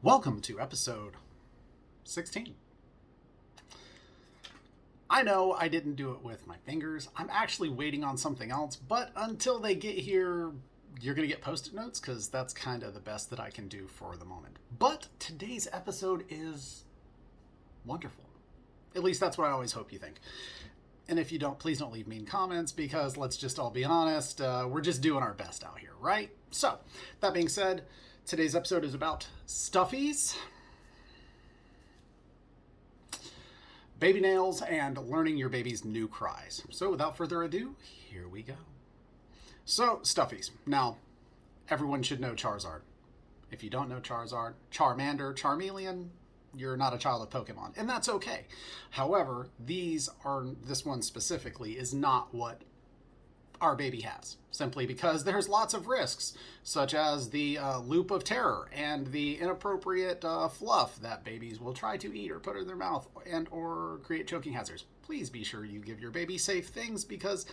Welcome to episode 16. I know I didn't do it with my fingers. I'm actually waiting on something else, but until they get here, you're going to get post-it notes because that's kind of the best that I can do for the moment. But today's episode is wonderful. At least that's what I always hope you think. And if you don't, please don't leave mean comments because let's just all be honest, we're just doing our best out here, right? So, that being said, today's episode is about Stuffies, baby nails, and learning your baby's new cries. So without further ado, here we go. So, Stuffies. Now, everyone should know Charizard. If you don't know Charizard, Charmander, Charmeleon, you're not a child of Pokemon, and that's okay. However, this one specifically is not what our baby has, simply because there's lots of risks, such as the loop of terror and the inappropriate fluff that babies will try to eat or put in their mouth and or create choking hazards. Please be sure you give your baby safe things because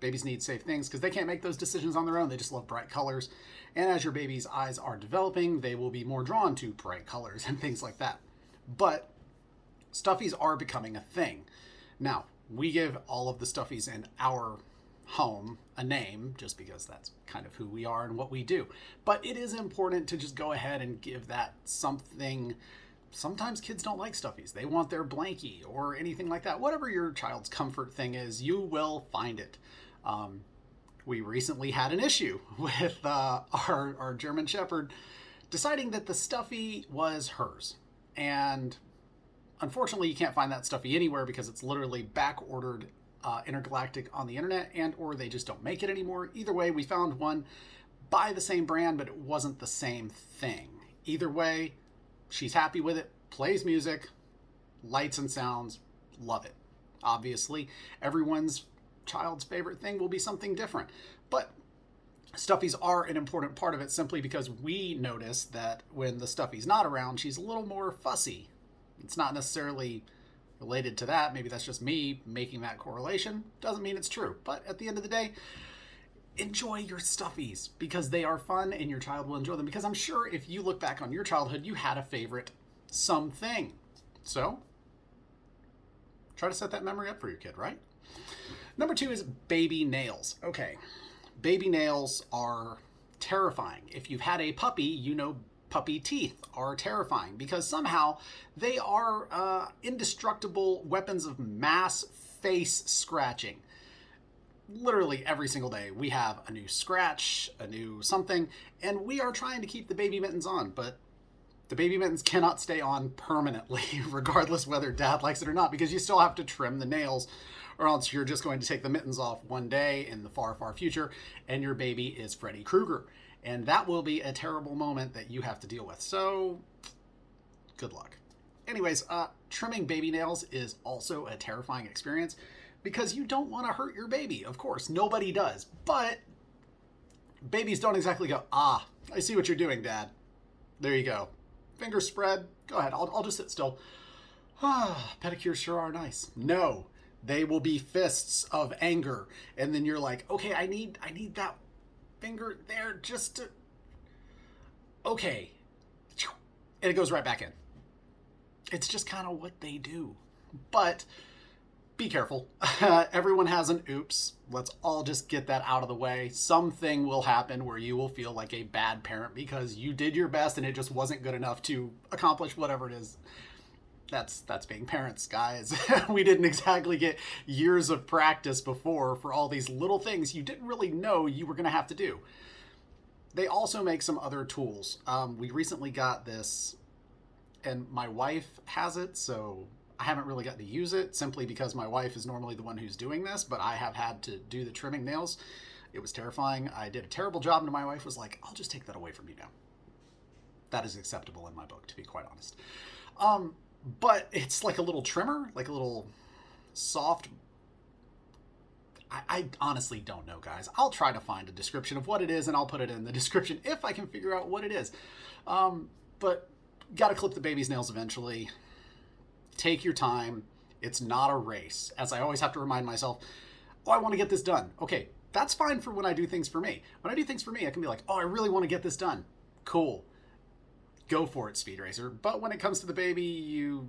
babies need safe things because they can't make those decisions on their own. They just love bright colors. And as your baby's eyes are developing, they will be more drawn to bright colors and things like that. But Stuffies are becoming a thing. Now, we give all of the Stuffies in our home a name just because that's kind of who we are and what we do. But it is important to just go ahead and give that something. Sometimes kids don't like Stuffies. They want their blankie or anything like that. Whatever your child's comfort thing is, you will find it. We recently had an issue with our German Shepherd deciding that the Stuffy was hers. And unfortunately, you can't find that Stuffy anywhere because it's literally back-ordered intergalactic on the internet, and or they just don't make it anymore. Either way, we found one by the same brand, but it wasn't the same thing. Either way, she's happy with it, plays music, lights and sounds, love it. Obviously, everyone's child's favorite thing will be something different, but Stuffies are an important part of it simply because we notice that when the Stuffy's not around, she's a little more fussy. It's not necessarily related to that. Maybe that's just me making that correlation. Doesn't mean it's true. But at the end of the day, enjoy your Stuffies because they are fun and your child will enjoy them. Because I'm sure if you look back on your childhood, you had a favorite something. So, try to set that memory up for your kid, right? Number 2 is baby nails. Okay, baby nails are terrifying. If you've had a puppy, you know puppy teeth are terrifying because somehow they are indestructible weapons of mass face scratching. Literally every single day we have a new scratch, a new something, and we are trying to keep the baby mittens on, but the baby mittens cannot stay on permanently regardless whether dad likes it or not because you still have to trim the nails or else you're just going to take the mittens off one day in the far, far future and your baby is Freddy Krueger. And that will be a terrible moment that you have to deal with. So, good luck. Anyways, trimming baby nails is also a terrifying experience because you don't want to hurt your baby. Of course, nobody does. But babies don't exactly go, I see what you're doing, Dad. There you go. Fingers spread. Go ahead. I'll just sit still. Pedicures sure are nice. No, they will be fists of anger. And then you're like, okay, I need that finger there just to... Okay. And it goes right back in. It's just kind of what they do. But be careful. Everyone has an oops. Let's all just get that out of the way. Something will happen where you will feel like a bad parent because you did your best and it just wasn't good enough to accomplish whatever it is. That's being parents, guys. We didn't exactly get years of practice before for all these little things you didn't really know you were going to have to do. They also make some other tools. We recently got this, and my wife has it, so I haven't really gotten to use it simply because my wife is normally the one who's doing this, but I have had to do the trimming nails. It was terrifying. I did a terrible job, and my wife was like, I'll just take that away from you now. That is acceptable in my book, to be quite honest. But it's like a little trimmer, like a little soft... I honestly don't know, guys. I'll try to find a description of what it is, and I'll put it in the description if I can figure out what it is. But got to clip the baby's nails eventually. Take your time. It's not a race. As I always have to remind myself, I want to get this done. Okay, that's fine for when I do things for me. When I do things for me, I can be like, I really want to get this done. Cool. go for it, Speed Racer. But when it comes to the baby, you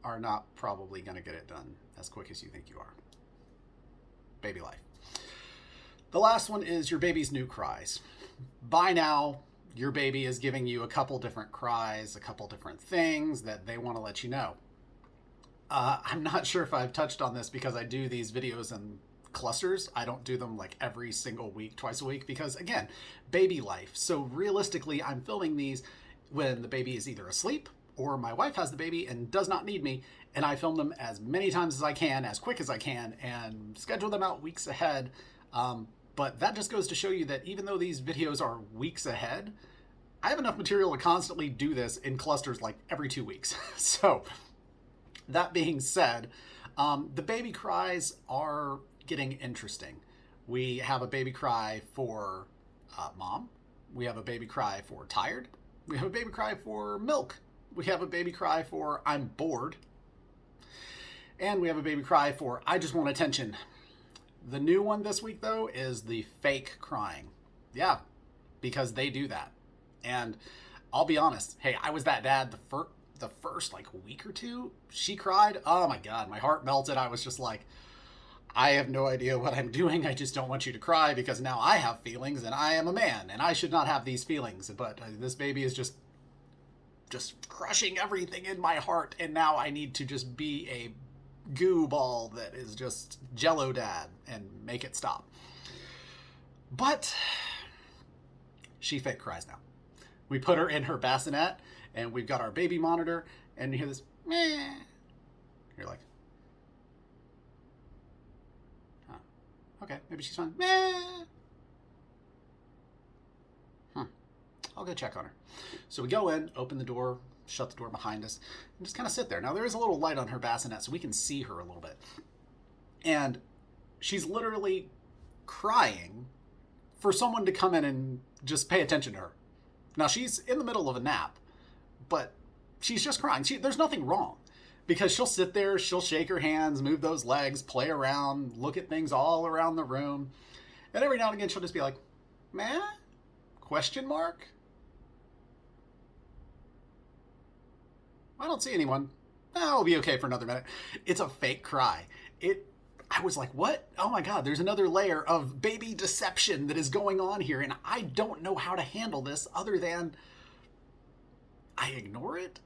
are not probably going to get it done as quick as you think you are. Baby life. The last one is your baby's new cries. By now, your baby is giving you a couple different cries, a couple different things that they want to let you know. I'm not sure if I've touched on this because I do these videos in clusters. I don't do them like every single week, twice a week, because again, baby life. So realistically, I'm filming these when the baby is either asleep or my wife has the baby and does not need me, and I film them as many times as I can, as quick as I can, and schedule them out weeks ahead. But that just goes to show you that even though these videos are weeks ahead, I have enough material to constantly do this in clusters like every 2 weeks. So that being said, the baby cries are getting interesting. We have a baby cry for mom. We have a baby cry for tired. We have a baby cry for milk. We have a baby cry for I'm bored. And we have a baby cry for I just want attention. The new one this week, though, is the fake crying. Yeah, because they do that. And I'll be honest, hey, I was that dad the first like week or two. She cried. Oh my God, my heart melted. I was just like, I have no idea what I'm doing. I just don't want you to cry because now I have feelings and I am a man and I should not have these feelings. But this baby is just crushing everything in my heart. And now I need to just be a goo ball that is just Jello dad and make it stop. But she fake cries now. We put her in her bassinet and we've got our baby monitor and you hear this meh. You're like, huh, okay, maybe she's fine. Meh. I'll go check on her. So we go in, open the door, shut the door behind us, and just kind of sit there. Now, there is a little light on her bassinet, so we can see her a little bit. And she's literally crying for someone to come in and just pay attention to her. Now, she's in the middle of a nap, but she's just crying. There's nothing wrong, because she'll sit there, she'll shake her hands, move those legs, play around, look at things all around the room. And every now and again, she'll just be like, "Meh? Question mark? I don't see anyone. I'll be okay for another minute." It's a fake cry. I was like, what? Oh my God, there's another layer of baby deception that is going on here, and I don't know how to handle this other than I ignore it.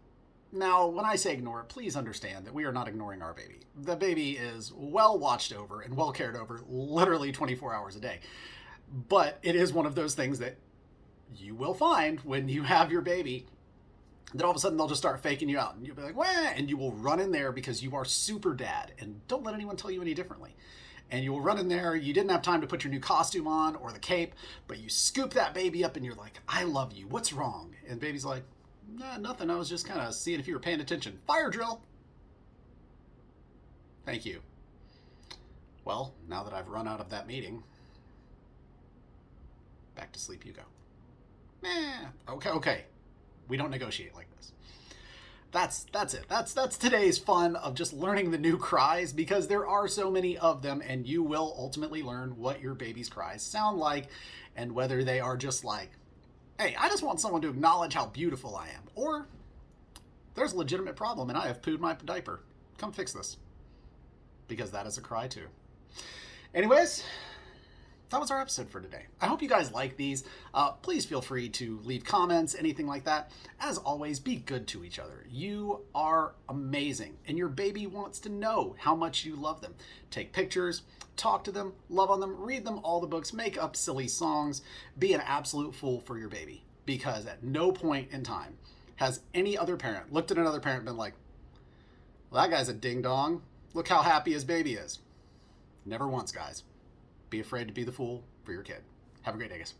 Now, when I say ignore it, please understand that we are not ignoring our baby. The baby is well watched over and well cared over literally 24 hours a day. But it is one of those things that you will find when you have your baby, that all of a sudden they'll just start faking you out and you'll be like, wah, and you will run in there because you are super dad, and don't let anyone tell you any differently. And you will run in there, you didn't have time to put your new costume on or the cape, but you scoop that baby up and you're like, "I love you, what's wrong?" And baby's like, "Nah, nothing, I was just kind of seeing if you were paying attention." Fire drill. Thank you. Well, now that I've run out of that meeting, back to sleep you go. Okay. We don't negotiate like this. That's it. That's today's fun of just learning the new cries, because there are so many of them, and you will ultimately learn what your baby's cries sound like and whether they are just like, "Hey, I just want someone to acknowledge how beautiful I am," or "There's a legitimate problem and I have pooed my diaper. Come fix this." Because that is a cry too. Anyways, that was our episode for today. I hope you guys like these. Please feel free to leave comments, anything like that. As always, be good to each other. You are amazing, and your baby wants to know how much you love them. Take pictures, talk to them, love on them, read them all the books, make up silly songs, be an absolute fool for your baby. Because at no point in time has any other parent looked at another parent and been like, "Well, that guy's a ding-dong. Look how happy his baby is." Never once, guys. Be afraid to be the fool for your kid. Have a great day, guys.